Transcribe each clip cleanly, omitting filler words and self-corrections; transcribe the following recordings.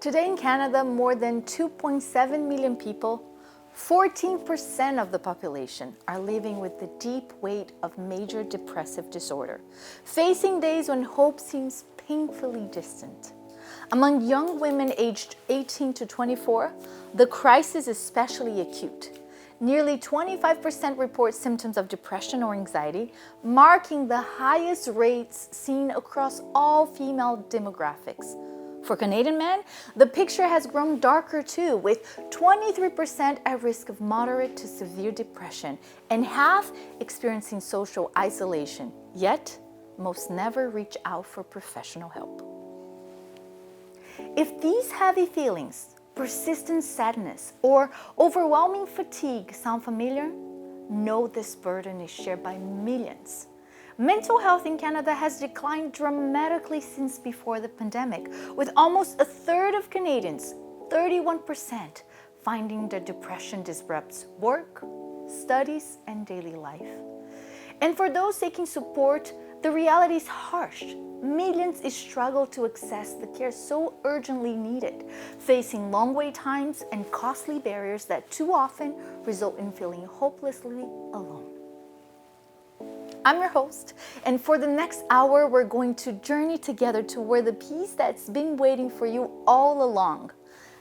Today in Canada, more than 2.7 million people, 14% of the population, are living with the deep weight of major depressive disorder, facing days when hope seems painfully distant. Among young women aged 18 to 24, the crisis is especially acute. Nearly 25% report symptoms of depression or anxiety, marking the highest rates seen across all female demographics. For Canadian men, the picture has grown darker too, with 23% at risk of moderate to severe depression and half experiencing social isolation. Yet, most never reach out for professional help. If these heavy feelings, persistent sadness, or overwhelming fatigue sound familiar, know this burden is shared by millions. Mental health in Canada has declined dramatically since before the pandemic, with almost a third of Canadians, 31%, finding that depression disrupts work, studies, and daily life. And for those seeking support, the reality is harsh. Millions struggle to access the care so urgently needed, facing long wait times and costly barriers that too often result in feeling hopelessly alone. I'm your host, and for the next hour, we're going to journey together toward the peace that's been waiting for you all along.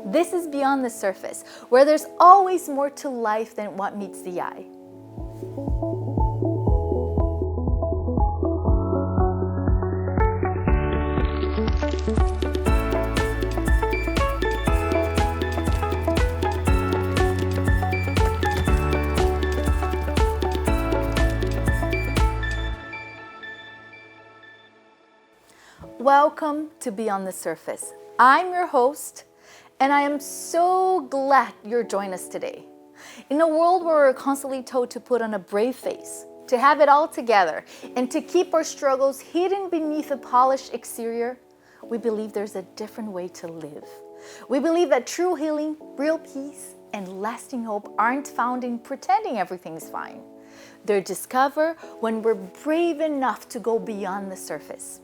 This is Beyond the Surface, where there's always more to life than what meets the eye. Welcome to Beyond the Surface. I'm your host, and I am so glad you're joining us today. In a world where we're constantly told to put on a brave face, to have it all together, and to keep our struggles hidden beneath a polished exterior, we believe there's a different way to live. We believe that true healing, real peace, and lasting hope aren't found in pretending everything's fine. They're discovered when we're brave enough to go beyond the surface.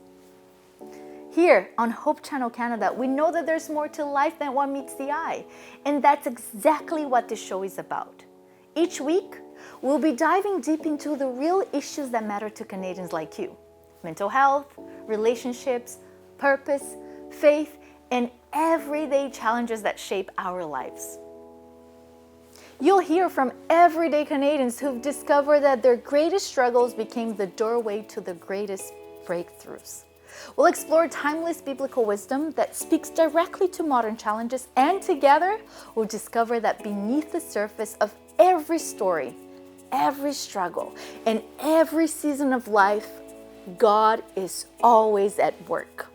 Here on Hope Channel Canada, we know that there's more to life than what meets the eye, and that's exactly what this show is about. Each week, we'll be diving deep into the real issues that matter to Canadians like you: mental health, relationships, purpose, faith, and everyday challenges that shape our lives. You'll hear from everyday Canadians who've discovered that their greatest struggles became the doorway to the greatest breakthroughs. We'll explore timeless biblical wisdom that speaks directly to modern challenges, and together we'll discover that beneath the surface of every story, every struggle, and every season of life, God is always at work.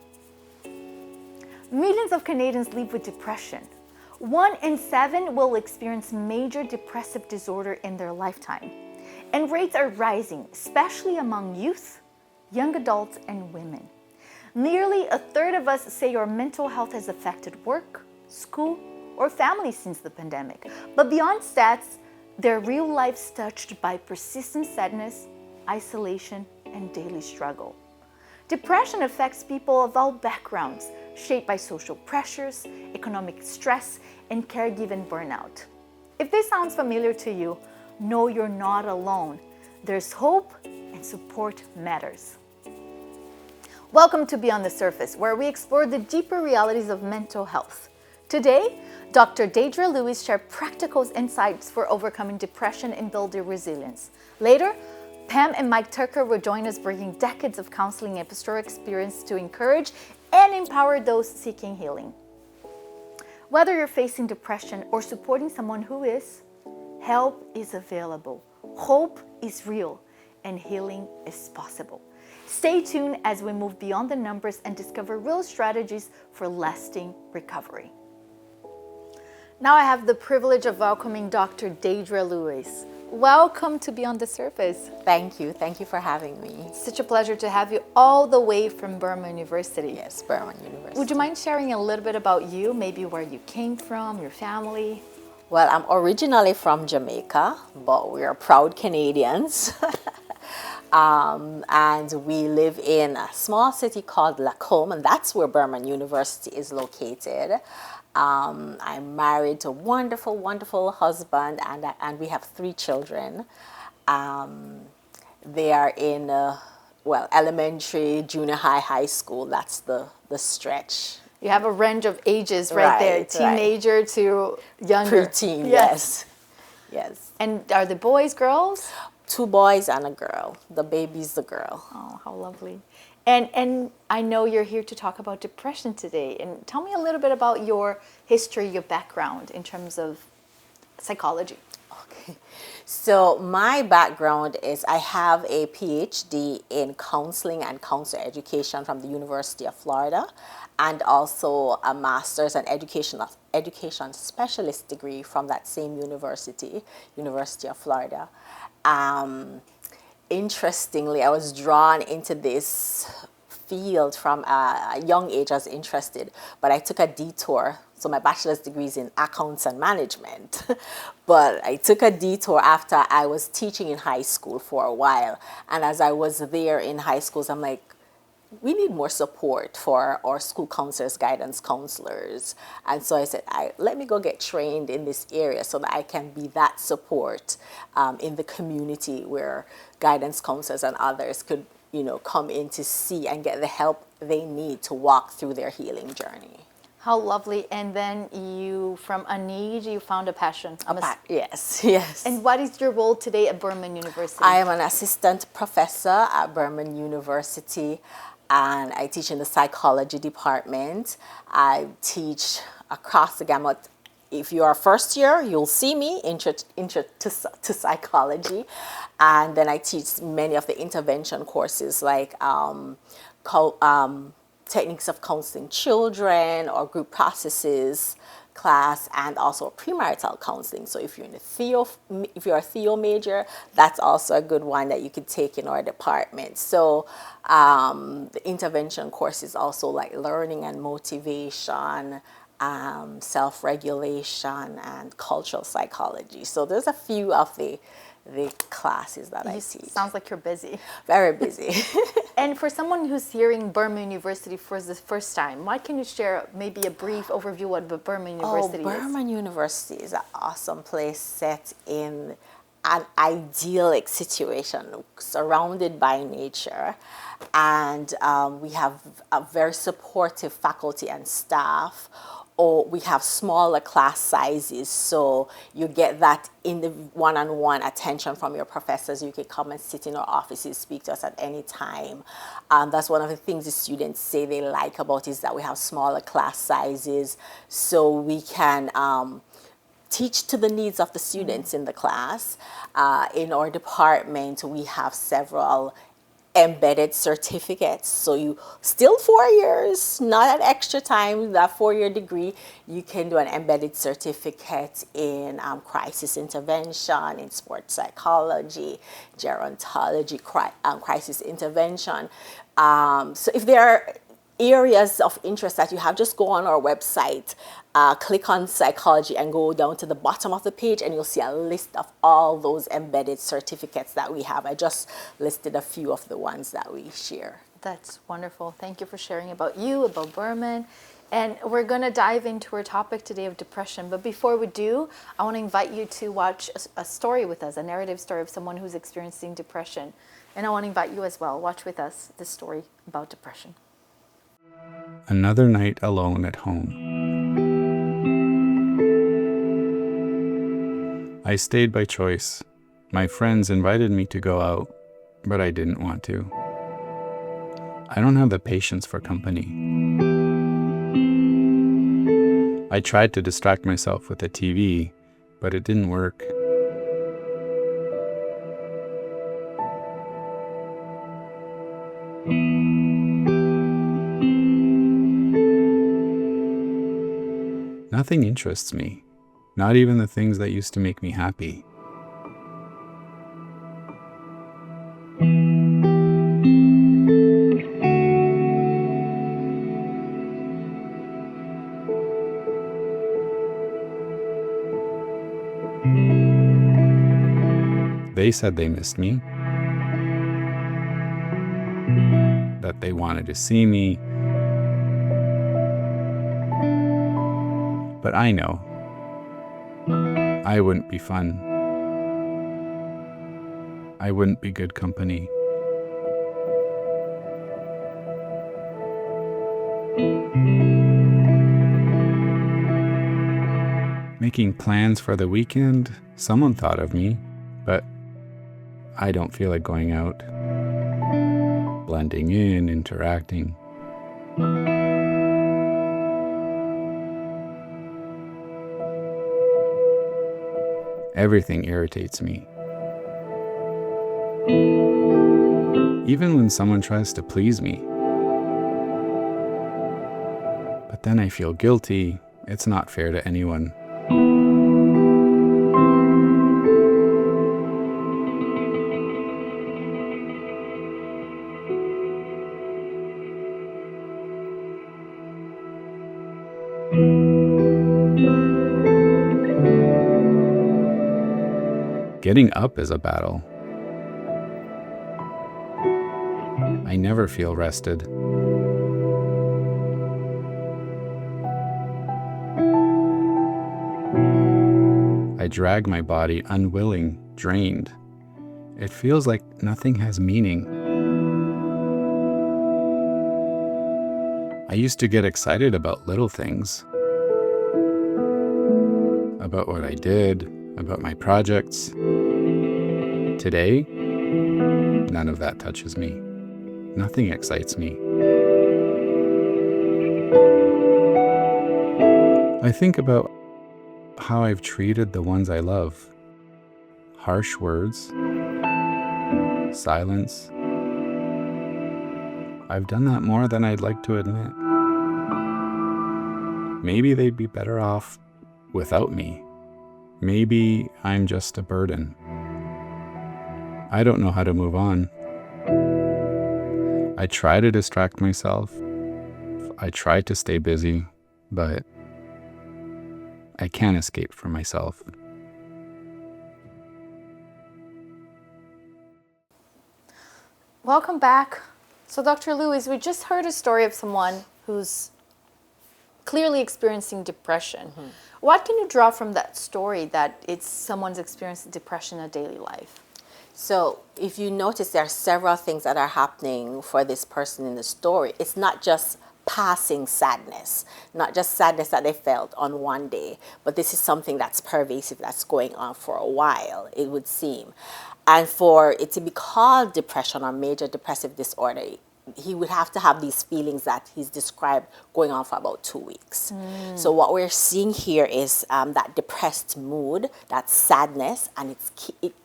Millions of Canadians live with depression. 1 in 7 will experience major depressive disorder in their lifetime. And rates are rising, especially among youth, young adults, and women. Nearly a third of us say your mental health has affected work, school, or family since the pandemic. But beyond stats, their real lives touched by persistent sadness, isolation, and daily struggle. Depression affects people of all backgrounds, shaped by social pressures, economic stress, and caregiving burnout. If this sounds familiar to you, know you're not alone. There's hope, and support matters. Welcome to Beyond the Surface, where we explore the deeper realities of mental health. Today, Dr. Dadria Lewis shares practical insights for overcoming depression and building resilience. Later, Pam and Mike Tucker will join us, bringing decades of counseling and pastoral experience to encourage and empower those seeking healing. Whether you're facing depression or supporting someone who is, help is available, hope is real, and healing is possible. Stay tuned as we move beyond the numbers and discover real strategies for lasting recovery. Now I have the privilege of welcoming Dr. Dadria Lewis. Welcome to Beyond the Surface. Thank you for having me. Such a pleasure to have you all the way from Burma University. Yes, Burma University. Would you mind sharing a little bit about you, maybe where you came from, your family? Well, I'm originally from Jamaica, but we are proud Canadians. And we live in a small city called Lacombe, and that's where Berman University is located. I'm married to a wonderful, wonderful husband, and we have 3 children. They are in, elementary, junior high, high school. That's the stretch. You have a range of ages right there, Right. teenager to younger. Preteen, yes. Yes. And are the boys, girls? 2 boys and a girl. The baby's the girl. Oh, how lovely. And I know you're here to talk about depression today. And tell me a little bit about your history, your background in terms of psychology. Okay. So my background is I have a PhD in counseling and counselor education from the University of Florida, and also a master's and education specialist degree from that same university, University of Florida. Interestingly, I was drawn into this field from a young age. I was interested, but I took a detour. So my bachelor's degree is in accounts and management, but I took a detour after I was teaching in high school for a while. And as I was there in high schools, I'm like, we need more support for our school counselors, guidance counselors. And so I said, let me go get trained in this area so that I can be that support in the community where guidance counselors and others could, come in to see and get the help they need to walk through their healing journey. How lovely. And then you, from a need, you found a passion. Yes, yes. And what is your role today at Berman University? I am an assistant professor at Berman University, and I teach in the psychology department. I teach across the gamut. If you are first year, you'll see me intro to psychology, and then I teach many of the intervention courses like techniques of counseling children or group processes class, and also premarital counseling. So if you're a Theo major, that's also a good one that you could take in our department. So the intervention course is also like learning and motivation, self-regulation, and cultural psychology. So there's a few of the classes that I teach. Sounds like you're busy. Very busy. And for someone who's hearing Berman University for the first time, what can you share, maybe a brief overview what Berman University is? Berman University is an awesome place set in an idyllic situation, surrounded by nature. And we have a very supportive faculty and staff. Or we have smaller class sizes, so you get that in the one-on-one attention from your professors. You can come and sit in our offices, speak to us at any time. That's one of the things the students say they like about is that we have smaller class sizes, so we can teach to the needs of the students in the class. In our department, we have several embedded certificates, so you still 4 years, not an extra time, that 4-year degree, you can do an embedded certificate in crisis intervention, in sports psychology, gerontology, crisis intervention. So if there are areas of interest that you have, just go on our website, click on psychology and go down to the bottom of the page, and you'll see a list of all those embedded certificates that we have. I just listed a few of the ones that we share. That's wonderful. Thank you for sharing about you, about Berman. And we're going to dive into our topic today of depression. But before we do, I want to invite you to watch a story with us, a narrative story of someone who's experiencing depression. And I want to invite you as well. Watch with us this story about depression. Another night alone at home. I stayed by choice. My friends invited me to go out, but I didn't want to. I don't have the patience for company. I tried to distract myself with the TV, but it didn't work. Nothing interests me, not even the things that used to make me happy. They said they missed me. They wanted to see me. But I know I wouldn't be fun. I wouldn't be good company. Making plans for the weekend, someone thought of me, but I don't feel like going out, blending in, interacting. Everything irritates me. Even when someone tries to please me. But then I feel guilty. It's not fair to anyone. Getting up is a battle. I never feel rested. I drag my body unwilling, drained. It feels like nothing has meaning. I used to get excited about little things. About what I did, about my projects. Today, none of that touches me. Nothing excites me. I think about how I've treated the ones I love. Harsh words, silence. I've done that more than I'd like to admit. Maybe they'd be better off without me. Maybe I'm just a burden. I don't know how to move on. I try to distract myself. I try to stay busy, but I can't escape from myself. Welcome back. So, Dr. Lewis, we just heard a story of someone who's clearly experiencing depression. Mm-hmm. What can you draw from that story that it's someone's experiencing depression in daily life? So if you notice, there are several things that are happening for this person in the story. It's not just passing sadness, not just sadness that they felt on one day, but this is something that's pervasive, that's going on for a while, it would seem. And for it to be called depression or major depressive disorder, he would have to have these feelings that he's described going on for about 2 weeks. So what we're seeing here is that depressed mood, that sadness, and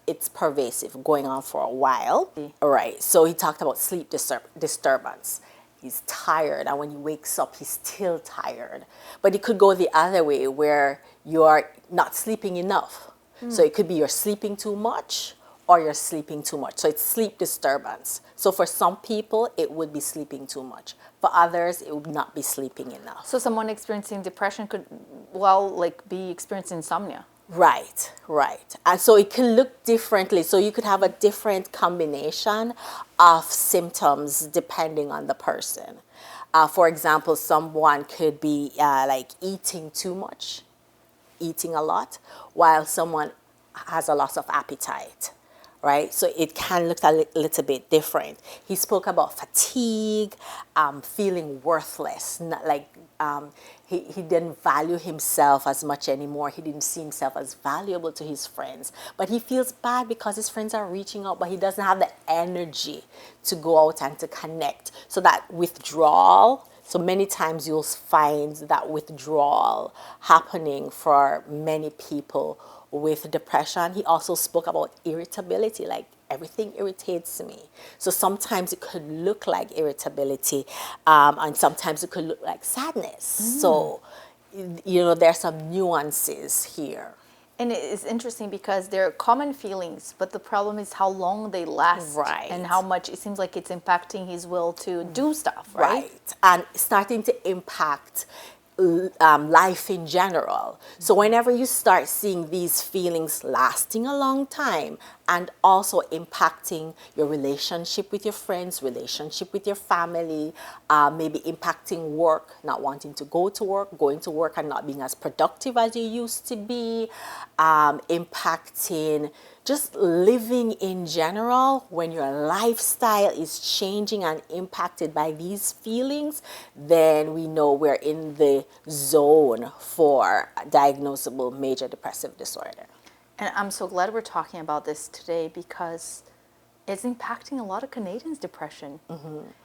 it's pervasive, going on for a while. All right, so he talked about sleep disturbance. He's tired, and when he wakes up, he's still tired. But it could go the other way, where you're not sleeping enough. So it could be you're sleeping too much, or you're sleeping too much. So it's sleep disturbance. So for some people, it would be sleeping too much. For others, it would not be sleeping enough. So someone experiencing depression could, be experiencing insomnia. Right. And so it can look differently. So you could have a different combination of symptoms depending on the person. For example, someone could be eating too much, eating a lot, while someone has a loss of appetite. Right? So it can look a little bit different. He spoke about fatigue, feeling worthless, not he didn't value himself as much anymore. He didn't see himself as valuable to his friends. But he feels bad because his friends are reaching out, but he doesn't have the energy to go out and to connect. So that withdrawal, so many times you'll find that withdrawal happening for many people with depression. He also spoke about irritability, like everything irritates me. So sometimes it could look like irritability, and sometimes it could look like sadness. So, there's some nuances here. And it's interesting because they're common feelings, but the problem is how long they last. Right. And how much it seems like it's impacting his will to do stuff, right? And starting to impact life in general. So whenever you start seeing these feelings lasting a long time and also impacting your relationship with your friends, relationship with your family, maybe impacting work, not wanting to go to work, going to work and not being as productive as you used to be, impacting just living in general. When your lifestyle is changing and impacted by these feelings, then we know we're in the zone for diagnosable major depressive disorder. And I'm so glad we're talking about this today because it's impacting a lot of Canadians' depression.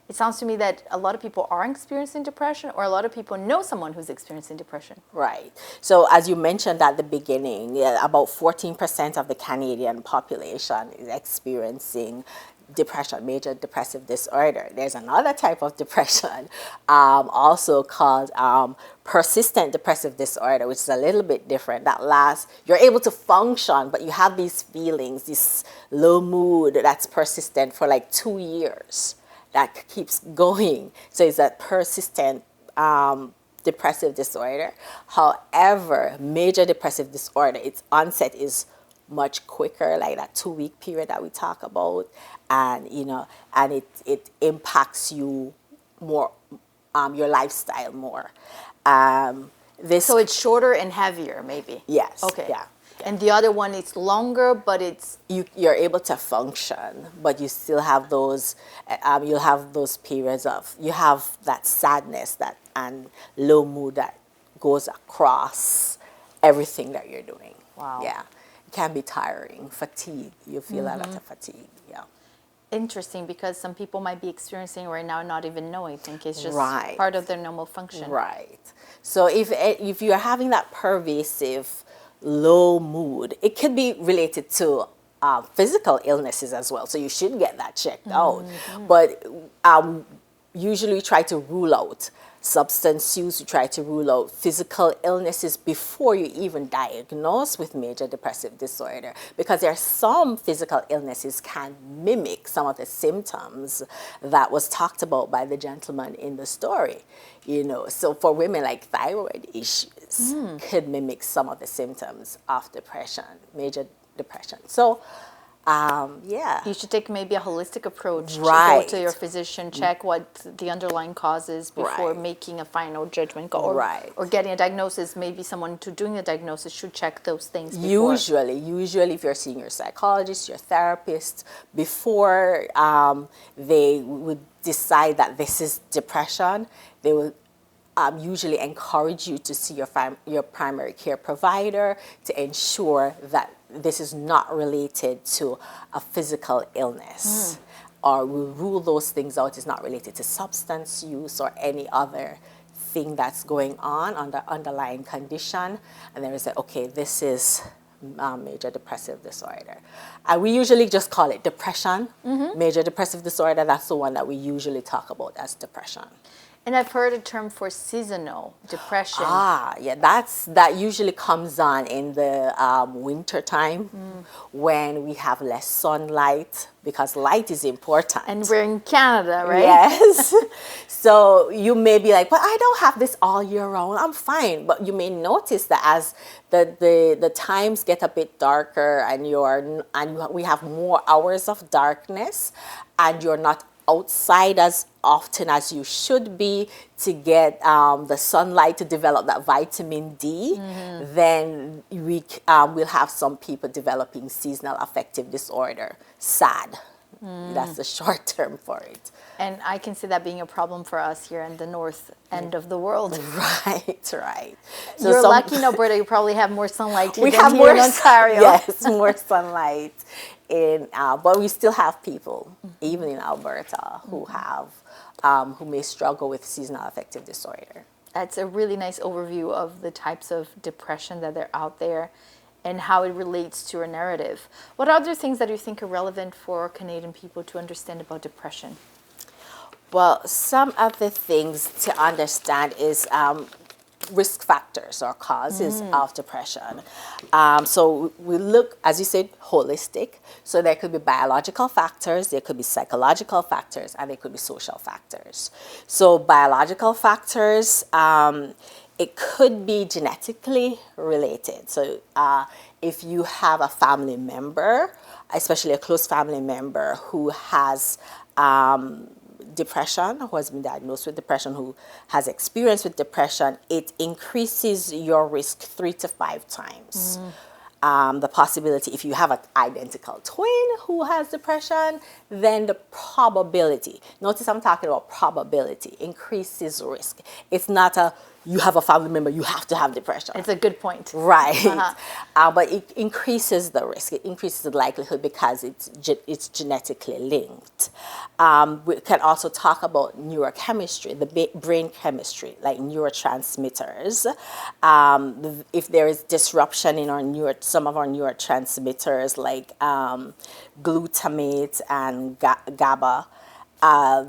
It sounds to me that a lot of people are experiencing depression, or a lot of people know someone who's experiencing depression. Right. So as you mentioned at the beginning, about 14% of the Canadian population is experiencing depression, major depressive disorder. There's another type of depression also called persistent depressive disorder, which is a little bit different. That lasts, you're able to function, but you have these feelings, this low mood that's persistent for like 2 years, that keeps going. So it's that persistent depressive disorder. However, major depressive disorder, its onset is much quicker, like that 2-week period that we talk about, and it impacts you more, your lifestyle more. So it's shorter and heavier, maybe. Yes. Okay. Yeah. And the other one, it's longer, but it's You're able to function, but you still have those. You'll have those periods of, you have that sadness, that and low mood that goes across everything that you're doing. Wow. Yeah, it can be tiring, fatigue. You feel a lot of fatigue. Yeah. interesting because some people might be experiencing right now and not even knowing. Think it's just Right. part of their normal function. Right. So if you're having that pervasive low mood, it could be related to physical illnesses as well. So you should get that checked out. But usually try to rule out substance use, you try to rule out physical illnesses before you even diagnose with major depressive disorder, because there are some physical illnesses can mimic some of the symptoms that was talked about by the gentleman in the story. So for women, like thyroid issues could mimic some of the symptoms of depression, major depression. So yeah. You should take maybe a holistic approach. Right. Go to your physician, check what the underlying cause is before Right. making a final judgment call. Or getting a diagnosis. Maybe someone doing a diagnosis should check those things before. Usually if you're seeing your psychologist, your therapist, before they would decide that this is depression, they will usually encourage you to see your primary care provider to ensure that this is not related to a physical illness, or we'll rule those things out. It's not related to substance use or any other thing that's going on under underlying condition, and then we say, okay, this is major depressive disorder. We usually just call it depression. Major depressive disorder, that's the one that we usually talk about as depression. And I've heard a term for seasonal depression. Yeah, that usually comes on in the winter time when we have less sunlight, because light is important. And we're in Canada, right? Yes. So you may be like, but I don't have this all year round, I'm fine. But you may notice that as the times get a bit darker and we have more hours of darkness, and you're not outside as often as you should be to get the sunlight to develop that vitamin D, then we'll have some people developing seasonal affective disorder, SAD. That's the short term for it. And I can see that being a problem for us here in the north end of the world. Right. So You're lucky in Alberta, you probably have more sunlight we than have here more in Ontario. Yes, more sunlight but we still have people, even in Alberta, who may struggle with seasonal affective disorder. That's a really nice overview of the types of depression that are out there and how it relates to our narrative. What other things that you think are relevant for Canadian people to understand about depression? Well, some of the things to understand is risk factors or causes of depression. So we look, as you said, holistic. So there could be biological factors, there could be psychological factors, and there could be social factors. So biological factors, it could be genetically related. So if you have a family member especially a close family member who has depression, who has been diagnosed with depression, who has experience with depression, it increases your risk 3 to 5 times. The possibility, if you have an identical twin who has depression, then the probability, notice I'm talking about probability, increases risk. It's not a, you have a family member, you have to have depression. It's a good point. Right. But it increases the risk. It increases the likelihood because it's genetically linked. We can also talk about neurochemistry, the brain chemistry, like neurotransmitters. If there is disruption in some of our neurotransmitters, like glutamate and GABA,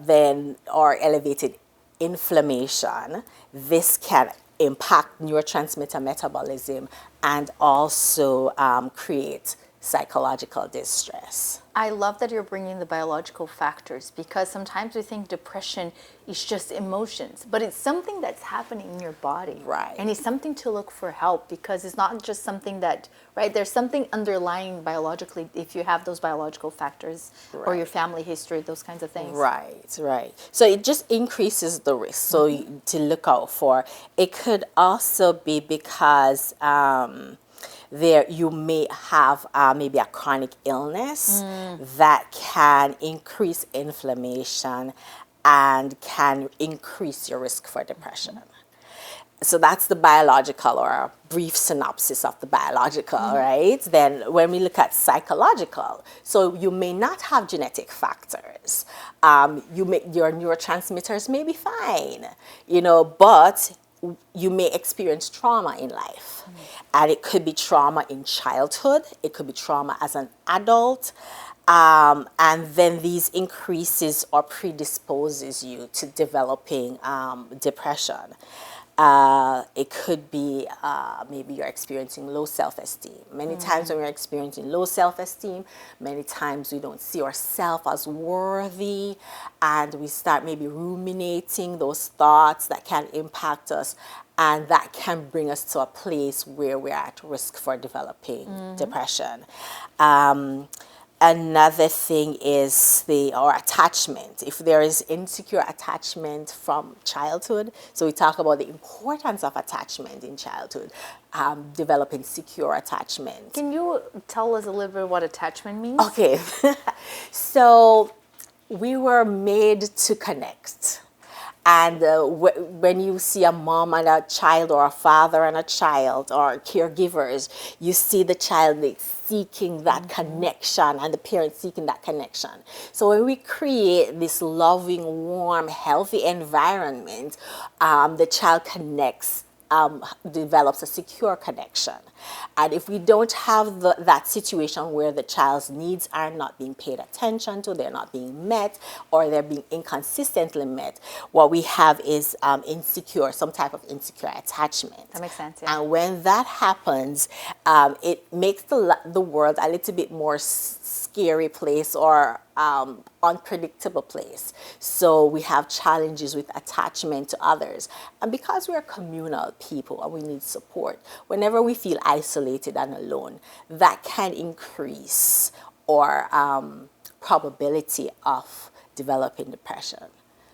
then or elevated inflammation, this can impact neurotransmitter metabolism and also create psychological distress. I love that you're bringing the biological factors, because sometimes we think depression is just emotions, but it's something that's happening in your body. Right. And it's something to look for help, because it's not just something that, right, there's something underlying biologically if you have those biological factors or your family history, those kinds of things. Right, right. So it just increases the risk. So to look out for. It could also be because there you may have maybe a chronic illness that can increase inflammation and can increase your risk for depression. So that's the biological, or a brief synopsis of the biological, right? Then when we look at psychological, so you may not have genetic factors. Your neurotransmitters may be fine, but you may experience trauma in life. And it could be trauma in childhood. It could be trauma as an adult. And then these increases or predisposes you to developing depression. It could be maybe you're experiencing low self-esteem. Many times when we're experiencing low self-esteem, many times we don't see ourselves as worthy, and we start maybe ruminating those thoughts that can impact us, and that can bring us to a place where we're at risk for developing depression. Another thing is our attachment. If there is insecure attachment from childhood, so we talk about the importance of attachment in childhood, developing secure attachment. Can you tell us a little bit what attachment means? Okay, so we were made to connect. And when you see a mom and a child, or a father and a child, or caregivers, you see the child seeking that connection and the parent seeking that connection. So when we create this loving, warm, healthy environment, the child connects, develops a secure connection. And if we don't have that situation where the child's needs are not being paid attention to, they're not being met, or they're being inconsistently met, what we have is some type of insecure attachment. That makes sense, yeah. And when that happens, it makes the world a little bit more scary place, or unpredictable place. So we have challenges with attachment to others. And because we're communal people and we need support, whenever we feel isolated and alone, that can increase our probability of developing depression.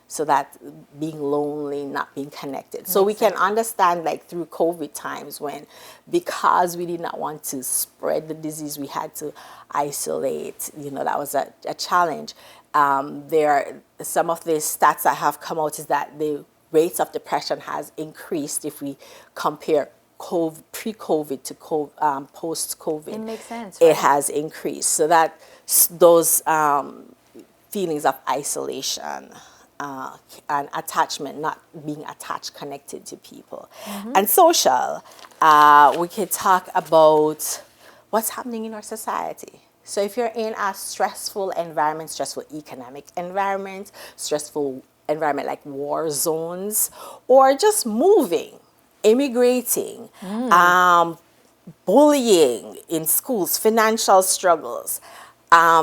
So that being lonely, not being connected. So we can understand, like through COVID times, when because we did not want to spread the disease, we had to isolate. That was a challenge. Some of the stats that have come out is that the rates of depression has increased if we compare pre-COVID to post-COVID. It makes sense, right? It has increased. So that those feelings of isolation, and attachment, not being attached, connected to people. And social, we could talk about what's happening in our society. So if you're in a stressful environment, stressful economic environment, stressful environment like war zones, or just moving, immigrating, bullying in schools, financial struggles,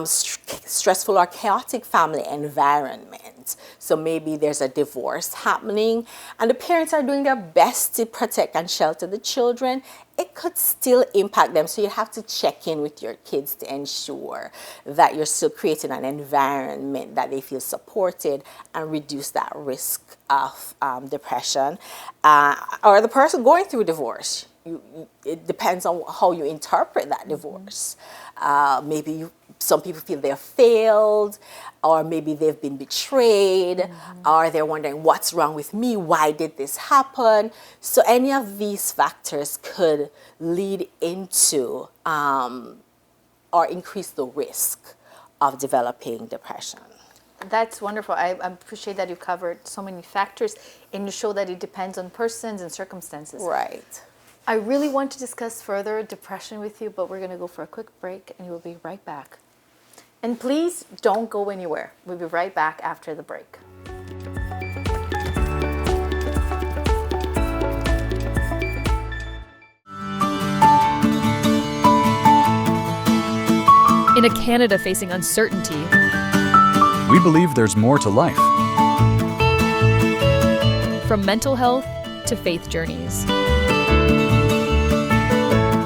stressful or chaotic family environment, parent. So maybe there's a divorce happening and the parents are doing their best to protect and shelter the children. It could still impact them. So you have to check in with your kids to ensure that you're still creating an environment that they feel supported and reduce that risk of depression. Or the person going through divorce. It depends on how you interpret that divorce. Maybe some people feel they're failed, or maybe they've been betrayed, or they're wondering, what's wrong with me? Why did this happen? So any of these factors could lead into or increase the risk of developing depression. That's wonderful. I appreciate that you covered so many factors and you show that it depends on persons and circumstances. Right. I really want to discuss further depression with you, but we're going to go for a quick break and we'll be right back. And please don't go anywhere. We'll be right back after the break. In a Canada facing uncertainty, we believe there's more to life. from mental health to faith journeys.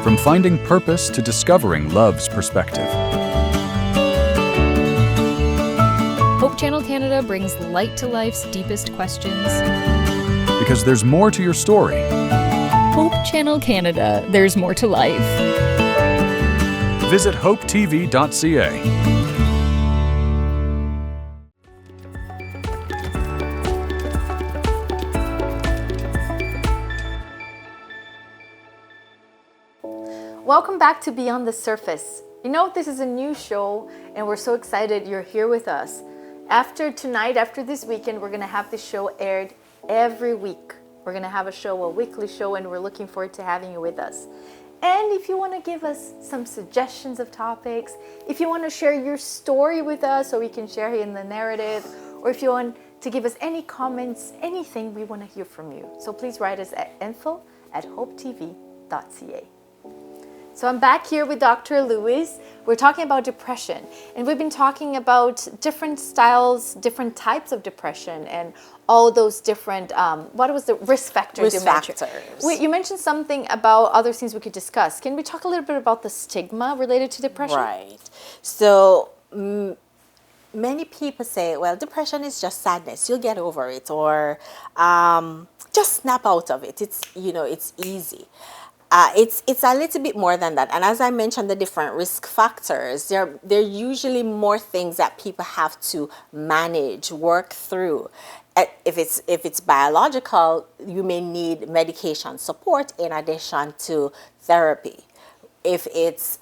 From finding purpose to discovering love's perspective. Hope Channel Canada brings light to life's deepest questions. Because there's more to your story. Hope Channel Canada, there's more to life. Visit hopetv.ca. Welcome back to Beyond the Surface. You know, this is a new show and we're so excited you're here with us. After tonight, after this weekend, we're going to have this show aired every week. We're going to have a weekly show, and we're looking forward to having you with us. And if you want to give us some suggestions of topics, if you want to share your story with us so we can share it in the narrative, or if you want to give us any comments, anything, we want to hear from you. So please write us at info@hopetv.ca. So I'm back here with Dr. Lewis. We're talking about depression, and we've been talking about different styles, different types of depression, and all those different, what was the risk factors Risk you mentioned? factors. You mentioned something about other things we could discuss. Can we talk a little bit about the stigma related to depression? Right. So many people say, well, depression is just sadness. You'll get over it, or just snap out of it. It's easy. It's a little bit more than that. And as I mentioned, the different risk factors, there are usually more things that people have to manage, work through. If it's biological, you may need medication support in addition to therapy. If it's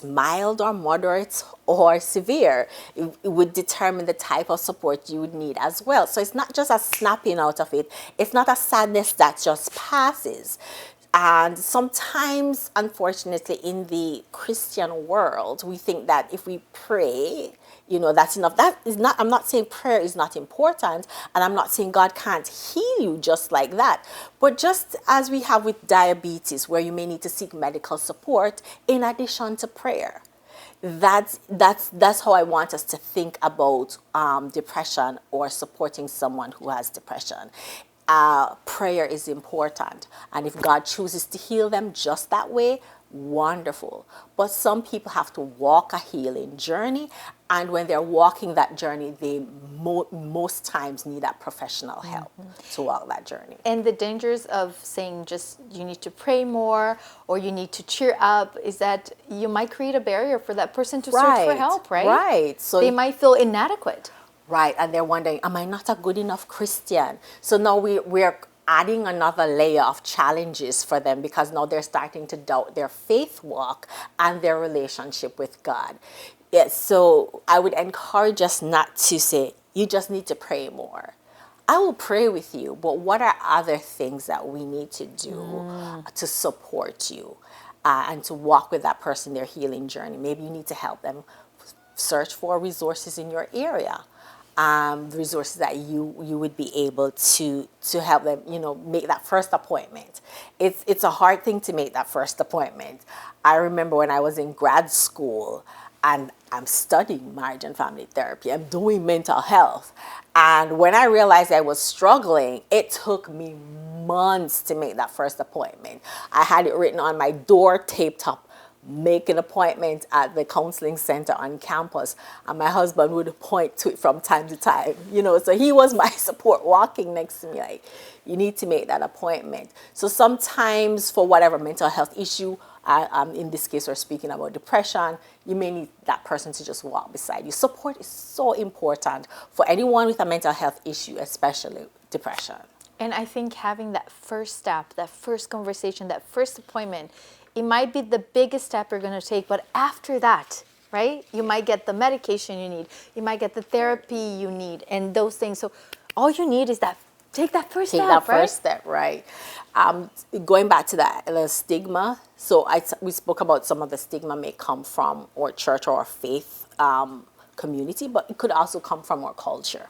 mild or moderate or severe, it would determine the type of support you would need as well. So it's not just a snapping out of it. It's not a sadness that just passes. And sometimes, unfortunately, in the Christian world, we think that if we pray, that's enough. That is not, I'm not saying prayer is not important, and I'm not saying God can't heal you just like that. But just as we have with diabetes, where you may need to seek medical support in addition to prayer. That's how I want us to think about depression or supporting someone who has depression. Prayer is important, and if God chooses to heal them just that way, wonderful. But some people have to walk a healing journey, and when they're walking that journey, they most times need that professional help to walk that journey. And the dangers of saying just you need to pray more or you need to cheer up is that you might create a barrier for that person to search for help, right? Right. So they might feel inadequate. Right, and they're wondering, am I not a good enough Christian? So now we're adding another layer of challenges for them, because now they're starting to doubt their faith walk and their relationship with God. Yes, so I would encourage us not to say, you just need to pray more. I will pray with you, but what are other things that we need to do to support you and to walk with that person their healing journey? Maybe you need to help them search for resources in your area. Resources that you would be able to help them, make that first appointment. It's a hard thing to make that first appointment. I remember when I was in grad school, and I'm studying marriage and family therapy. I'm doing mental health. And when I realized I was struggling, it took me months to make that first appointment. I had it written on my door, taped up, make an appointment at the counseling center on campus. And my husband would point to it from time to time, so he was my support, walking next to me like, you need to make that appointment. So sometimes for whatever mental health issue, in this case, we're speaking about depression, you may need that person to just walk beside you. Support is so important for anyone with a mental health issue, especially depression. And I think having that first step, that first conversation, that first appointment, it might be the biggest step you're going to take, but after that, right, you might get the medication you need, you might get the therapy you need, and those things. So all you need is take that first step, Take that right? first step, right? Going back to the stigma, so we spoke about some of the stigma may come from our church or our faith community, but it could also come from our culture.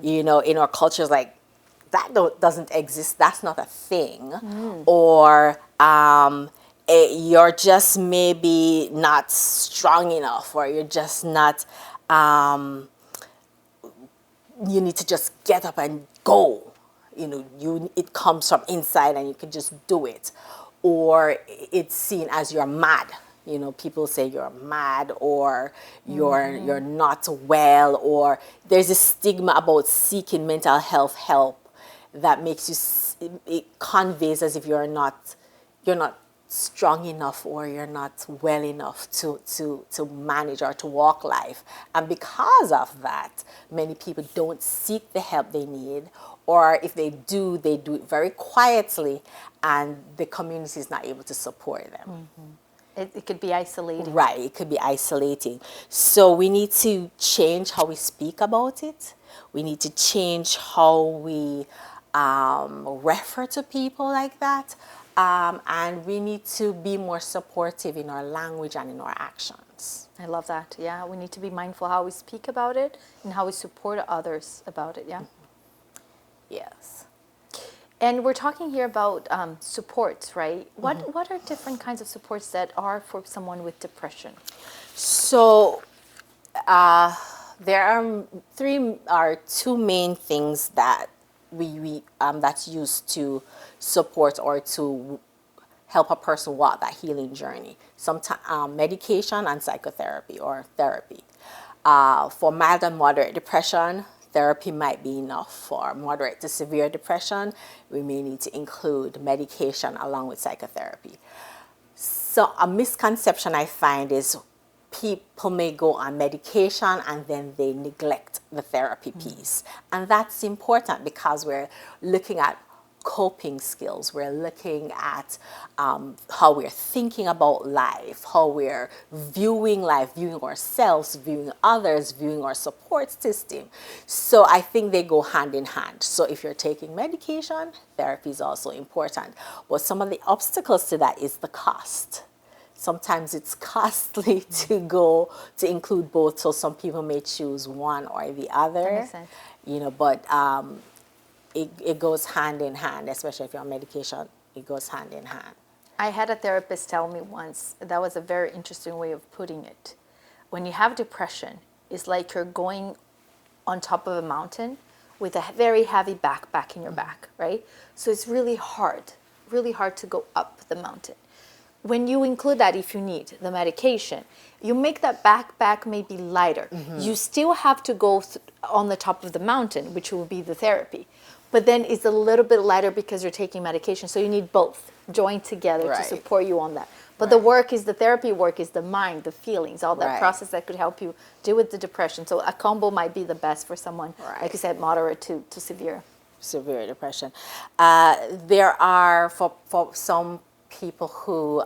In our cultures, like, that doesn't exist, that's not a thing. Or you're just maybe not strong enough, or you're just not, you need to just get up and go. It comes from inside and you can just do it. Or it's seen as you're mad. People say you're mad, or you're not well, or there's a stigma about seeking mental health help that makes you, it conveys as if you're not strong enough, or you're not well enough to manage or to walk life. And because of that, many people don't seek the help they need, or if they do it very quietly, and the community is not able to support them. It could be isolating. Right, it could be isolating. So we need to change how we speak about it. We need to change how we refer to people like that. And we need to be more supportive in our language and in our actions. I love that. Yeah, we need to be mindful how we speak about it and how we support others about it. Yeah. Yes. And we're talking here about supports, right? What are different kinds of supports that are for someone with depression? So there are two main things that we that's used to support or to help a person walk that healing journey. Sometimes medication and psychotherapy or therapy. For mild and moderate depression, therapy might be enough. For moderate to severe depression, we may need to include medication along with psychotherapy. So a misconception I find is people may go on medication and then they neglect the therapy piece. And that's important because we're looking at coping skills. We're looking at how we're thinking about life, how we're viewing life, viewing ourselves, viewing others, viewing our support system. So I think they go hand in hand. So if you're taking medication, therapy is also important. But some of the obstacles to that is the cost. Sometimes it's costly to include both, so some people may choose one or the other. That makes sense. But it goes hand in hand, especially if you're on medication, it goes hand in hand. I had a therapist tell me once, that was a very interesting way of putting it. When you have depression, it's like you're going on top of a mountain with a very heavy backpack in your back, right? So it's really hard to go up the mountain. When you include that, if you need the medication, you make that backpack maybe lighter. You still have to go on the top of the mountain, which will be the therapy. But then it's a little bit lighter because you're taking medication. So you need both joined together to support you on that. But the therapy work is the mind, the feelings, all that process that could help you deal with the depression. So a combo might be the best for someone, like you said, moderate to severe. Severe depression. There are, for some people who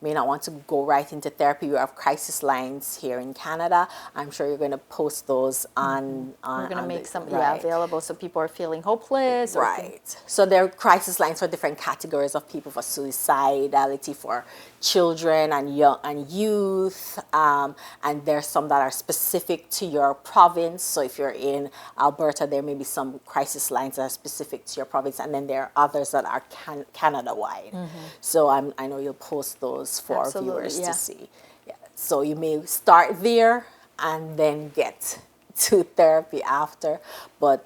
may not want to go right into therapy, you have crisis lines here in Canada. I'm sure you're going to post those on We're going to make some right. available so people are feeling hopeless. Right. So there are crisis lines for different categories of people, for suicidality, for children and young and youth, and there's some that are specific to your province. So if you're in Alberta, there may be some crisis lines that are specific to your province, and then there are others that are Canada-wide. So I know you'll post those for viewers to see. Yeah. So you may start there and then get to therapy after, but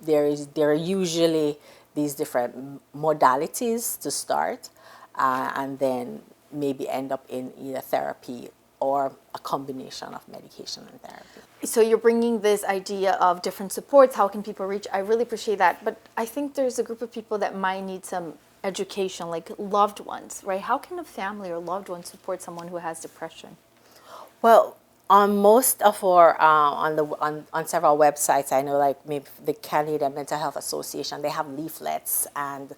there are usually these different modalities to start, and then maybe end up in either therapy or a combination of medication and therapy. So you're bringing this idea of different supports. How can people reach? I really appreciate that. But I think there's a group of people that might need some education, like loved ones, right? How can a family or loved one support someone who has depression? Well, on most of our on several websites, I know, like maybe the Canada Mental Health Association, they have leaflets, and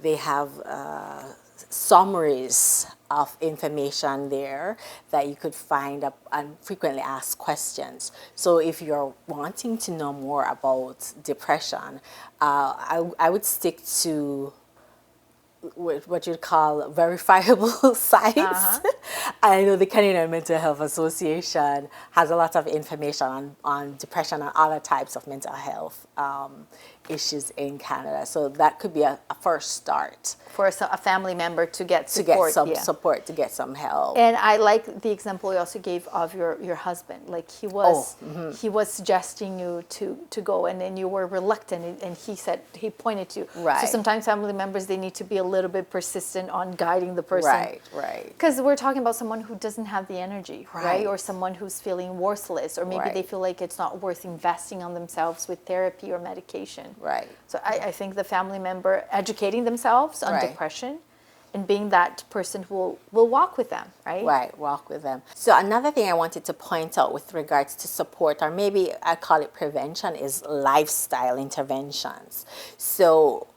they have summaries of information there that you could find up and frequently asked questions. So if you're wanting to know more about depression, I would stick to what you'd call verifiable sites. I know the Canadian Mental Health Association has a lot of information on depression and other types of mental health issues in Canada. So that could be a first start. For a family member to get support. To get some support, to get some help. And I like the example you also gave of your husband. Like he was suggesting you to go, and then you were reluctant, and he pointed to you. Right. So sometimes family members, they need to be a little bit persistent on guiding the person. Right. Because we're talking about someone who doesn't have the energy, right? Or someone who's feeling worthless, or maybe they feel like it's not worth investing on themselves with therapy or medication. Right. So I think the family member educating themselves on depression and being that person who will walk with them, right? Right, walk with them. So another thing I wanted to point out with regards to support, or maybe I call it prevention, is lifestyle interventions. So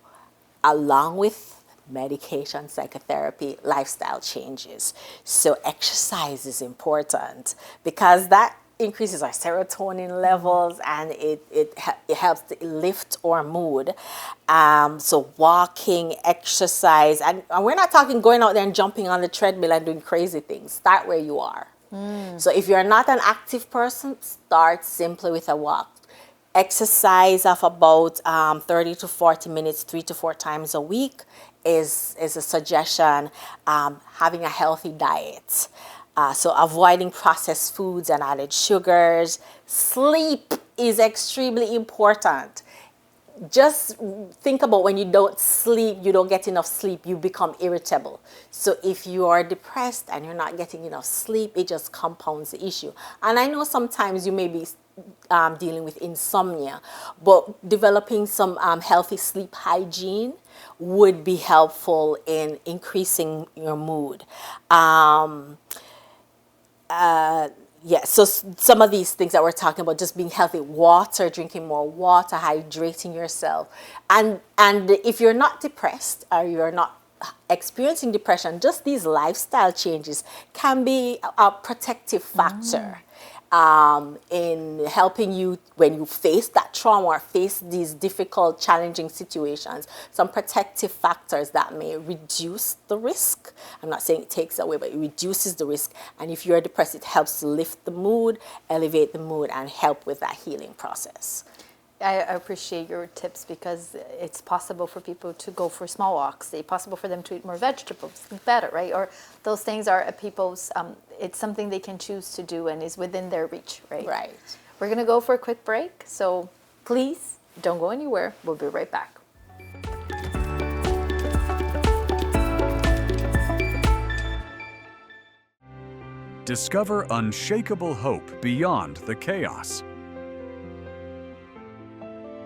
along with medication, psychotherapy, lifestyle changes. So exercise is important because that increases our serotonin levels, and it helps to lift our mood. So walking, exercise, and we're not talking going out there and jumping on the treadmill and doing crazy things. Start where you are. So if you're not an active person, start simply with a walk. Exercise of about 30 to 40 minutes, 3 to 4 times a week is a suggestion. Having a healthy diet. So avoiding processed foods and added sugars. Sleep is extremely important. Just think about when you don't sleep, you don't get enough sleep, you become irritable. So if you are depressed and you're not getting enough sleep, it just compounds the issue. And I know sometimes you may be dealing with insomnia, but developing some healthy sleep hygiene would be helpful in increasing your mood. So some of these things that we're talking about, just being healthy, water, drinking more water, hydrating yourself. And if you're not depressed or you're not experiencing depression, just these lifestyle changes can be a protective factor in helping you when you face that trauma or face these difficult, challenging situations. Some protective factors that may reduce the risk. I'm not saying it takes away, but it reduces the risk. And if you're depressed, it helps to lift the mood, elevate the mood, and help with that healing process. I appreciate your tips because it's possible for people to go for small walks. It's possible for them to eat more vegetables, better, right? Or those things are people's, it's something they can choose to do and is within their reach, right? Right. We're going to go for a quick break. So please don't go anywhere. We'll be right back. Discover unshakable hope beyond the chaos.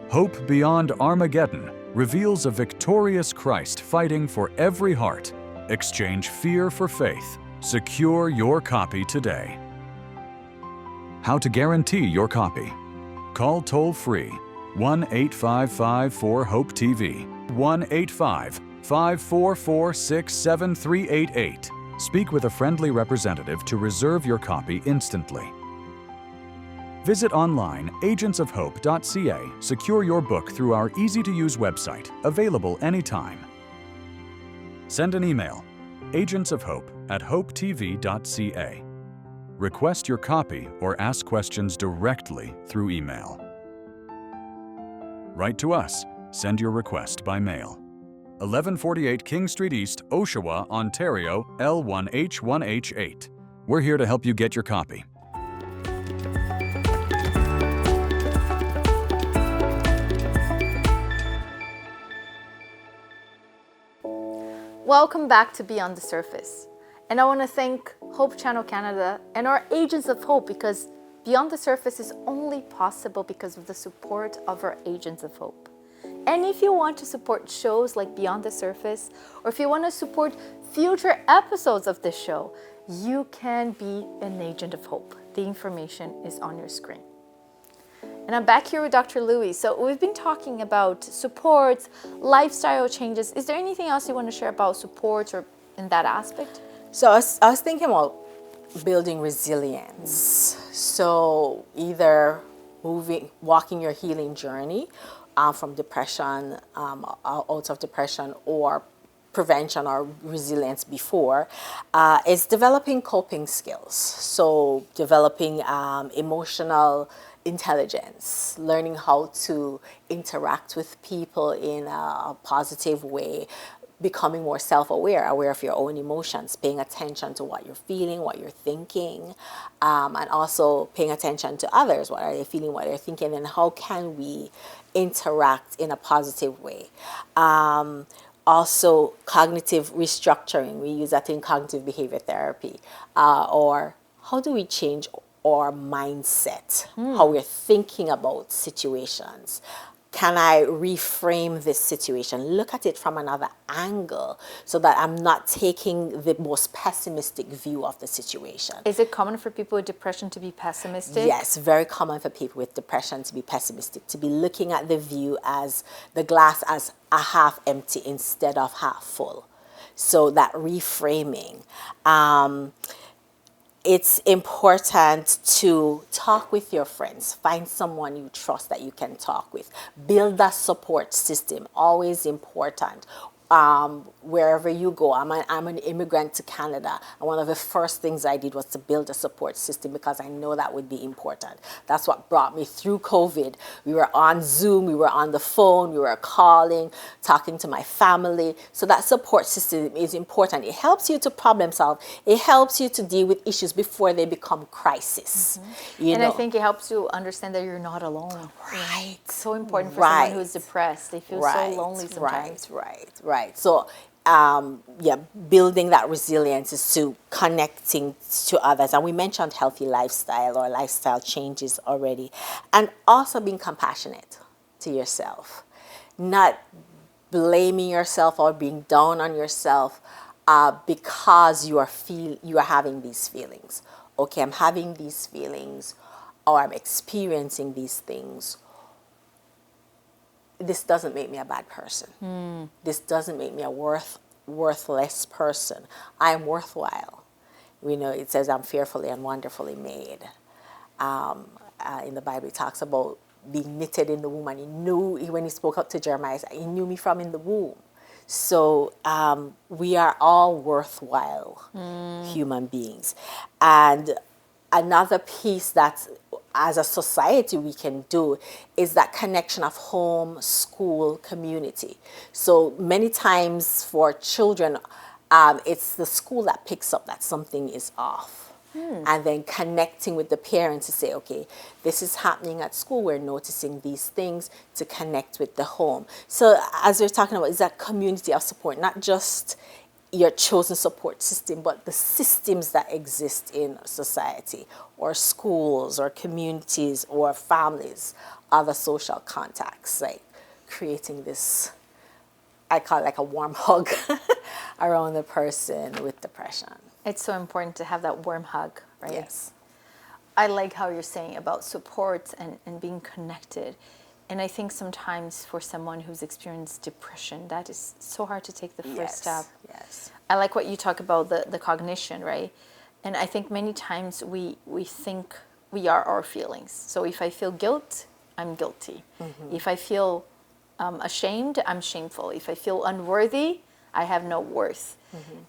Hope Beyond Armageddon reveals a victorious Christ fighting for every heart. Exchange fear for faith. Secure your copy today. How to guarantee your copy? Call toll-free 1-855-4HOPE-TV, 1-855-446-7388. Speak with a friendly representative to reserve your copy instantly. Visit online agentsofhope.ca. Secure your book through our easy-to-use website, available anytime. Send an email, agentsofhope@hopetv.ca. Request your copy or ask questions directly through email. Write to us. Send your request by mail. 1148 King Street East, Oshawa, Ontario, L1H1H8. We're here to help you get your copy. Welcome back to Beyond the Surface. And I want to thank Hope Channel Canada and our Agents of Hope, because Beyond the Surface is only possible because of the support of our Agents of Hope. And if you want to support shows like Beyond the Surface, or if you want to support future episodes of this show, you can be an Agent of Hope. The information is on your screen. And I'm back here with Dr. Lewis. So we've been talking about supports, lifestyle changes. Is there anything else you want to share about supports or in that aspect? So I was thinking about building resilience. So either walking your healing journey from depression, out of depression, or prevention or resilience before, is developing coping skills. So developing emotional intelligence, learning how to interact with people in a positive way, becoming more self-aware, aware of your own emotions, paying attention to what you're feeling, what you're thinking, and also paying attention to others. What are they feeling, what they're thinking, and how can we interact in a positive way? Also, cognitive restructuring. We use that in cognitive behavior therapy. Or how do we change our mindset, how we're thinking about situations? Can I reframe this situation? Look at it from another angle so that I'm not taking the most pessimistic view of the situation. Is it common for people with depression to be pessimistic? Yes, very common for people with depression to be pessimistic, to be looking at the glass as a half empty instead of half full. So that reframing. It's important to talk with your friends. Find someone you trust that you can talk with. Build that support system. Always important. Wherever you go, I'm an immigrant to Canada, and one of the first things I did was to build a support system because I know that would be important. That's what brought me through COVID. We were on Zoom, we were on the phone, we were calling, talking to my family. So that support system is important. It helps you to problem solve. It helps you to deal with issues before they become crisis. And I think it helps you understand that you're not alone. Right. It's so important for someone who's depressed. They feel so lonely sometimes. Right. So, building that resilience is to connecting to others. And we mentioned healthy lifestyle or lifestyle changes already. And also being compassionate to yourself. Not blaming yourself or being down on yourself because you are having these feelings. Okay, I'm having these feelings, or I'm experiencing these things. This doesn't make me a bad person. This doesn't make me a worthless person. I'm worthwhile. It says I'm fearfully and wonderfully made. In the Bible, it talks about being knitted in the womb, and he knew, when he spoke up to Jeremiah, he knew me from in the womb. So we are all worthwhile human beings. And another piece that as a society we can do is that connection of home, school, community. So many times for children, it's the school that picks up that something is off. And then connecting with the parents to say, okay, this is happening at school, we're noticing these things, to connect with the home. So as we're talking about, is that community of support, not just your chosen support system, but the systems that exist in society, or schools, or communities, or families, other social contacts, like creating this, I call it like a warm hug around the person with depression. It's so important to have that warm hug, right? Yes. I like how you're saying about support and being connected. And I think sometimes for someone who's experienced depression, that is so hard to take the first step. Yes. I like what you talk about, the cognition, right? And I think many times we think we are our feelings. So if I feel guilt, I'm guilty. If I feel ashamed, I'm shameful. If I feel unworthy, I have no worth.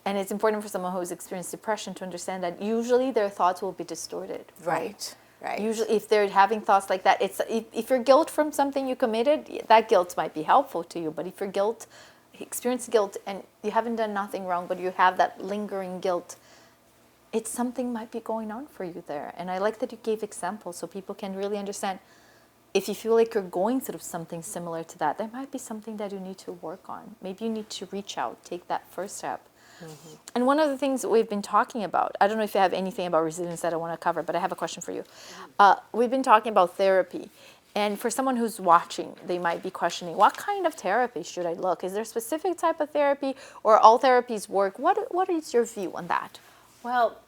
And it's important for someone who's experienced depression to understand that usually their thoughts will be distorted. Right. Usually if they're having thoughts like that, it's if you're guilt from something you committed, that guilt might be helpful to you. But if your guilt experience guilt and you haven't done nothing wrong, but you have that lingering guilt, it's something might be going on for you there. And I like that you gave examples so people can really understand. If you feel like you're going through something similar to that, there might be something that you need to work on. Maybe you need to reach out, take that first step. Mm-hmm. And one of the things that we've been talking about, I don't know if you have anything about resilience that I want to cover, but I have a question for you. We've been talking about therapy. And for someone who's watching, they might be questioning, what kind of therapy should I look? Is there a specific type of therapy or all therapies work? What is your view on that? Well,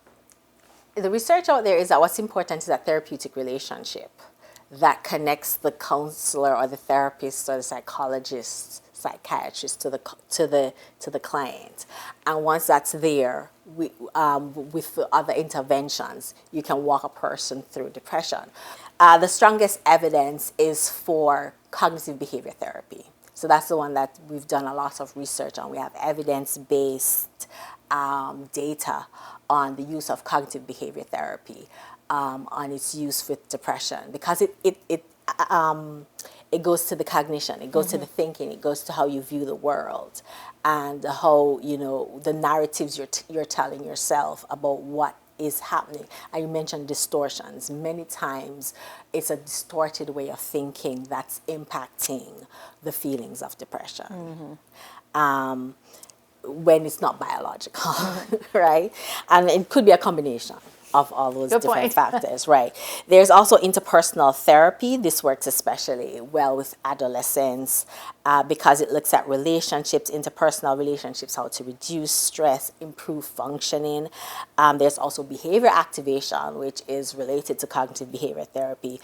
the research out there is that what's important is that therapeutic relationship that connects the counselor or the therapist or the psychologist, psychiatrist to the client. And once that's there, with the other interventions, you can walk a person through depression. The strongest evidence is for cognitive behavior therapy. So that's the one that we've done a lot of research on. We have evidence-based data on the use of cognitive behavior therapy, on its use with depression, because it goes to the cognition, it goes to the thinking, it goes to how you view the world, and how, you know, the narratives you're telling yourself about what is happening. And you mentioned distortions. Many times it's a distorted way of thinking that's impacting the feelings of depression. When it's not biological, right? And it could be a combination of all those different factors, right? There's also interpersonal therapy. This works especially well with adolescents because it looks at relationships, interpersonal relationships, how to reduce stress, improve functioning. There's also behavior activation, which is related to cognitive behavior therapy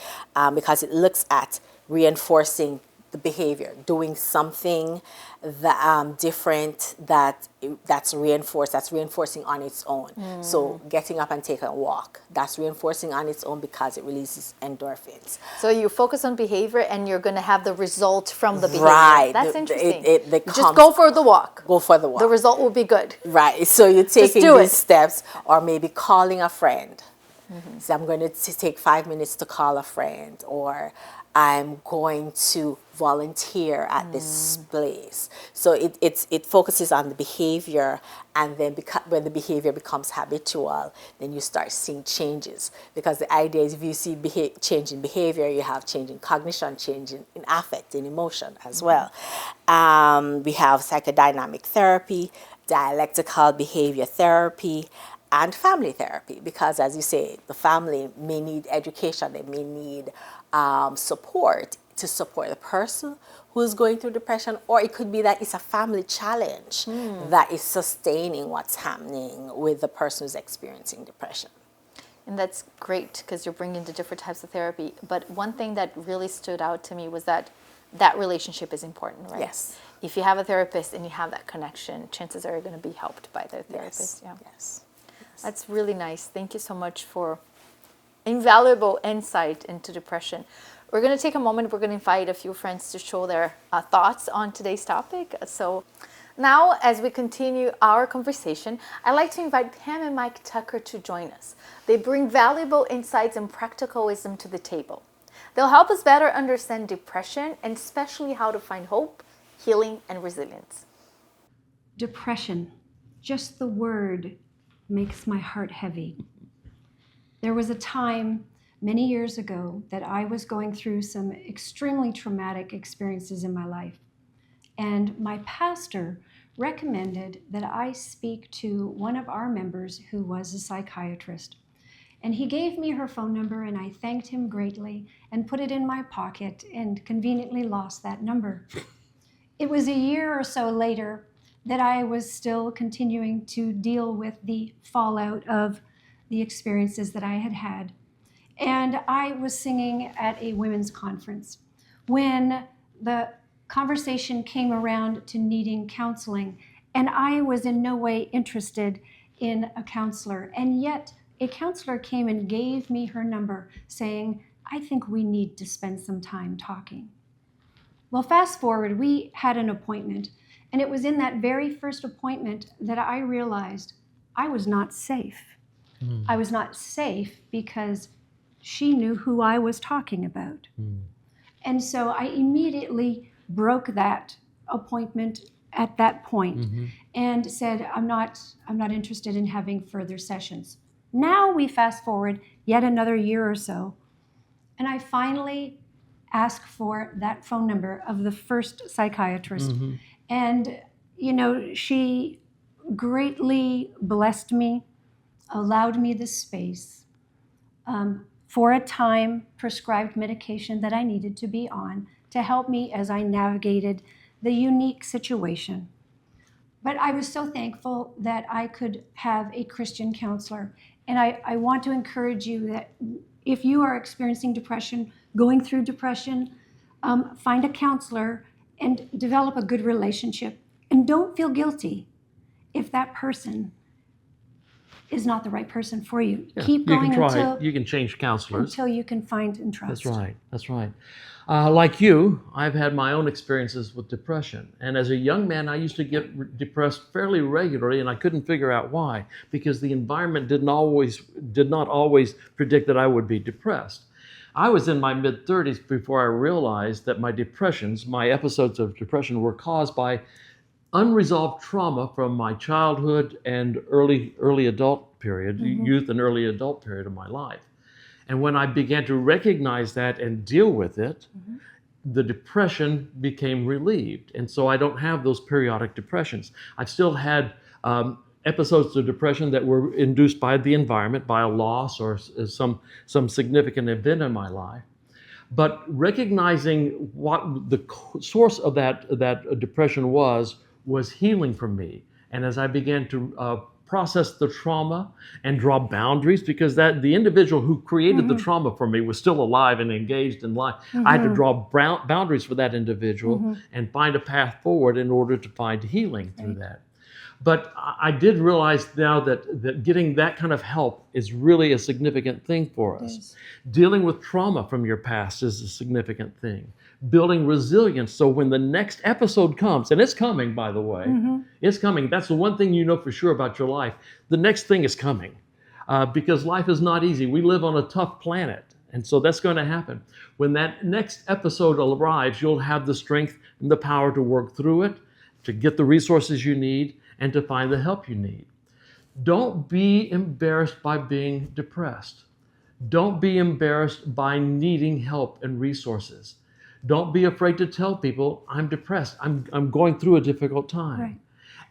because it looks at reinforcing the behavior, doing something that different that's reinforcing on its own. So getting up and taking a walk, that's reinforcing on its own because it releases endorphins. So you focus on behavior and you're going to have the result from the behavior. Right. That's interesting. Just go for the walk. Go for the walk. The result will be good. Right. So you're taking these steps, or maybe calling a friend. So I'm going to take 5 minutes to call a friend, or I'm going to volunteer at this place. So it focuses on the behavior, and then when the behavior becomes habitual, then you start seeing changes. Because the idea is if you see change in behavior, you have change in cognition, change in affect, in emotion as well. We have psychodynamic therapy, dialectical behavior therapy, and family therapy, because as you say, the family may need education, they may need support to support the person who's going through depression, or it could be that it's a family challenge that is sustaining what's happening with the person who's experiencing depression. And that's great because you're bringing the different types of therapy. But one thing that really stood out to me was that relationship is important, right? Yes. If you have a therapist and you have that connection, chances are you're going to be helped by their therapist. Yes. Yeah. Yes. That's really nice. Thank you so much for invaluable insight into depression. We're going to take a moment. We're going to invite a few friends to show their thoughts on today's topic. So now, as we continue our conversation, I'd like to invite Pam and Mike Tucker to join us. They bring valuable insights and practical wisdom to the table. They'll help us better understand depression and especially how to find hope, healing, and resilience. Depression, just the word makes my heart heavy. There was a time many years ago that I was going through some extremely traumatic experiences in my life. And my pastor recommended that I speak to one of our members who was a psychiatrist. And he gave me her phone number, and I thanked him greatly and put it in my pocket and conveniently lost that number. It was a year or so later that I was still continuing to deal with the fallout of the experiences that I had had. And I was singing at a women's conference when the conversation came around to needing counseling, and I was in no way interested in a counselor. And yet a counselor came and gave me her number saying, I think we need to spend some time talking. Well, fast forward, we had an appointment, and it was in that very first appointment that I realized I was not safe. I was not safe because she knew who I was talking about. And so I immediately broke that appointment at that point and said, I'm not interested in having further sessions. Now we fast forward yet another year or so, and I finally asked for that phone number of the first psychiatrist. And, you know, she greatly blessed me, allowed me the space, for a time prescribed medication that I needed to be on to help me as I navigated the unique situation. But I was so thankful that I could have a Christian counselor. And I want to encourage you that if you are experiencing depression, going through depression, find a counselor and develop a good relationship. And don't feel guilty if that person is not the right person for you. Yeah, Keep going you can change counselors. until you can find and trust. That's right. Like you, I've had my own experiences with depression. And as a young man, I used to get depressed fairly regularly, and I couldn't figure out why, because the environment did not always predict that I would be depressed. I was in my mid-30s before I realized that my episodes of depression were caused by unresolved trauma from my childhood and early adult period, youth and early adult period of my life. And when I began to recognize that and deal with it, the depression became relieved. And so I don't have those periodic depressions. I've still had episodes of depression that were induced by the environment, by a loss or some significant event in my life. But recognizing what the source of that depression was healing for me. And as I began to process the trauma and draw boundaries, because the individual who created the trauma for me was still alive and engaged in life. I had to draw boundaries for that individual and find a path forward in order to find healing through that. But I did realize now that getting that kind of help is really a significant thing for us. Dealing with trauma from your past is a significant thing. Building resilience so when the next episode comes, and it's coming, by the way, it's coming. That's the one thing you know for sure about your life. The next thing is coming because life is not easy. We live on a tough planet, and so that's going to happen. When that next episode arrives, you'll have the strength and the power to work through it, to get the resources you need, and to find the help you need. Don't be embarrassed by being depressed. Don't be embarrassed by needing help and resources. Don't be afraid to tell people, I'm depressed. I'm going through a difficult time. Right.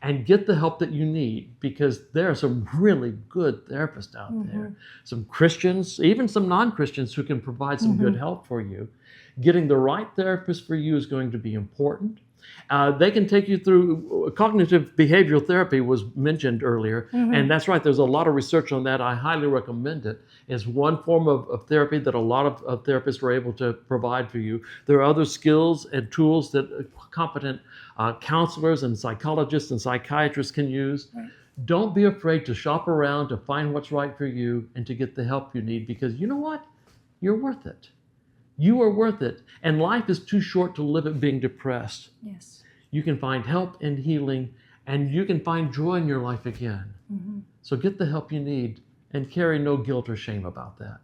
And get the help that you need, because there are some really good therapists out there. Some Christians, even some non-Christians who can provide some good help for you. Getting the right therapist for you is going to be important. They can take you through cognitive behavioral therapy was mentioned earlier, and that's right. There's a lot of research on that. I highly recommend it. It's one form of therapy that a lot of therapists are able to provide for you. There are other skills and tools that competent counselors and psychologists and psychiatrists can use. Right. Don't be afraid to shop around, to find what's right for you, and to get the help you need, because you know what? You're worth it. You are worth it. And life is too short to live it being depressed. Yes. You can find help and healing, and you can find joy in your life again. So get the help you need and carry no guilt or shame about that.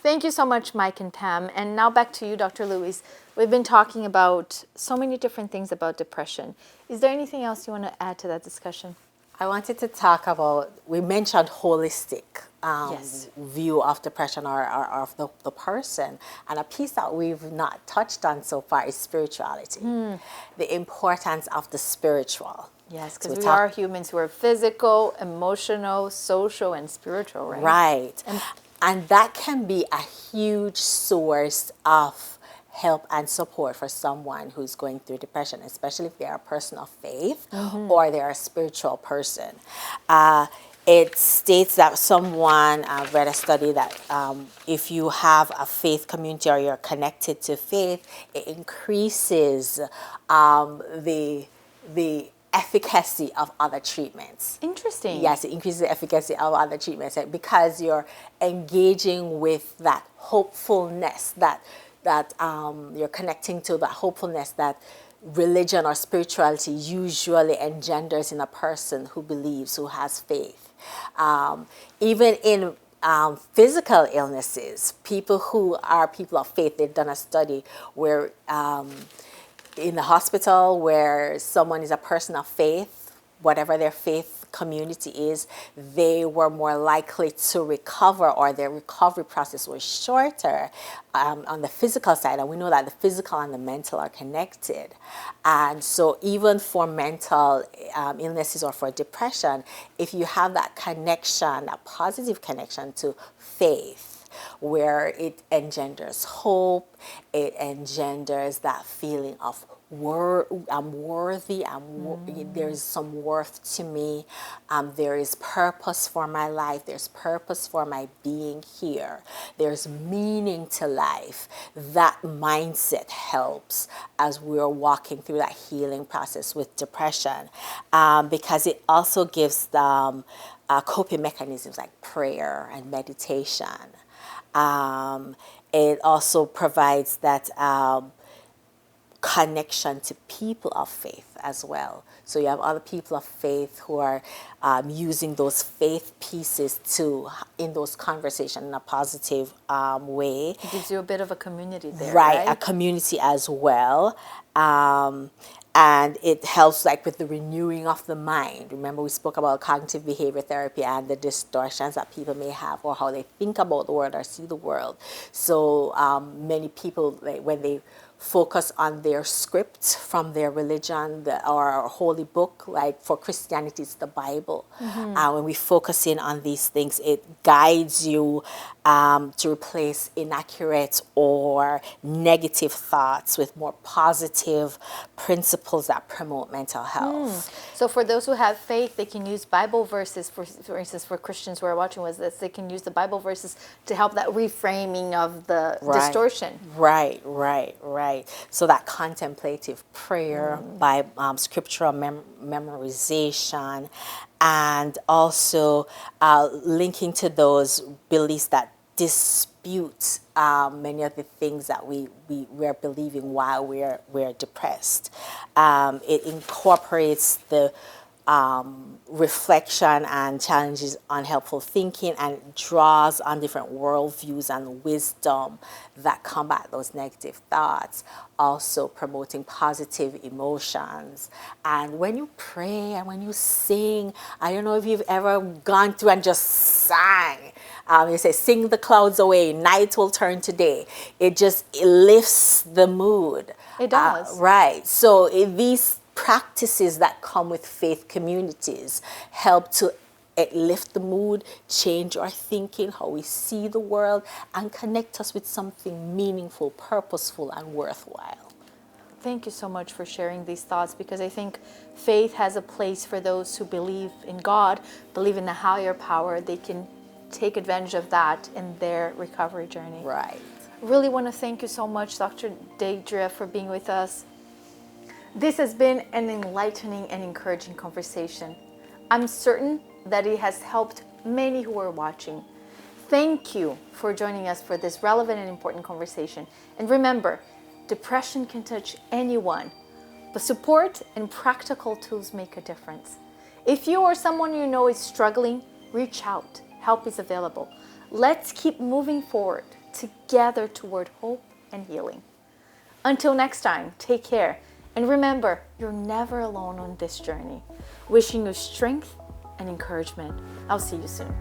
Thank you so much, Mike and Pam. And now back to you, Dr. Lewis. We've been talking about so many different things about depression. Is there anything else you want to add to that discussion? I wanted to talk about, we mentioned holistic view of depression or of the person. And a piece that we've not touched on so far is spirituality. The importance of the spiritual. Yes, because we are humans who are physical, emotional, social, and spiritual, right? Right. And that can be a huge source of help and support for someone who's going through depression, especially if they're a person of faith or they're a spiritual person. It states that someone read a study that if you have a faith community or you're connected to faith, it increases the efficacy of other treatments. Interesting. Yes, it increases the efficacy of other treatments because you're engaging with that hopefulness that you're connecting to, that hopefulness that religion or spirituality usually engenders in a person who believes, who has faith. Even in physical illnesses, people who are people of faith, they've done a study where in the hospital where someone is a person of faith, whatever their faith community is, they were more likely to recover, or their recovery process was shorter on the physical side. And we know that the physical and the mental are connected. And so even for mental illnesses or for depression, if you have that connection, a positive connection to faith, where it engenders hope, it engenders that feeling of I'm worthy, there's some worth to me, there is purpose for my life, there's purpose for my being here, there's meaning to life. That mindset helps as we're walking through that healing process with depression, because it also gives them coping mechanisms like prayer and meditation. It also provides that connection to people of faith as well. So you have other people of faith who are using those faith pieces in those conversations in a positive way. It gives you a bit of a community there, right? right? A community as well. And it helps like with the renewing of the mind. Remember, we spoke about cognitive behavior therapy and the distortions that people may have, or how they think about the world or see the world. So many people, like, when they focus on their script from their religion or holy book, like for Christianity it's the Bible. When we focus in on these things, it guides you to replace inaccurate or negative thoughts with more positive principles that promote mental health. So for those who have faith, they can use Bible verses. For instance, for Christians who are watching with this, they can use the Bible verses to help that reframing of the distortion. Right. So that contemplative prayer by scriptural memorization, and also linking to those beliefs that dispute many of the things that we're believing while we're depressed. It incorporates the reflection and challenges on helpful thinking, and draws on different worldviews and wisdom that combat those negative thoughts, also promoting positive emotions. And when you pray and when you sing, I don't know if you've ever gone through and just sang. You say, sing the clouds away, night will turn to day. It lifts the mood. It does. Right. So these practices that come with faith communities help to lift the mood, change our thinking, how we see the world, and connect us with something meaningful, purposeful, and worthwhile. Thank you so much for sharing these thoughts, because I think faith has a place for those who believe in God, believe in the higher power. They can take advantage of that in their recovery journey. Right. Really want to thank you so much, Dr. Dadria, for being with us. This has been an enlightening and encouraging conversation. I'm certain that it has helped many who are watching. Thank you for joining us for this relevant and important conversation. And remember, depression can touch anyone, but support and practical tools make a difference. If you or someone you know is struggling, reach out. Help is available. Let's keep moving forward together toward hope and healing. Until next time, take care. And remember, you're never alone on this journey. Wishing you strength and encouragement. I'll see you soon.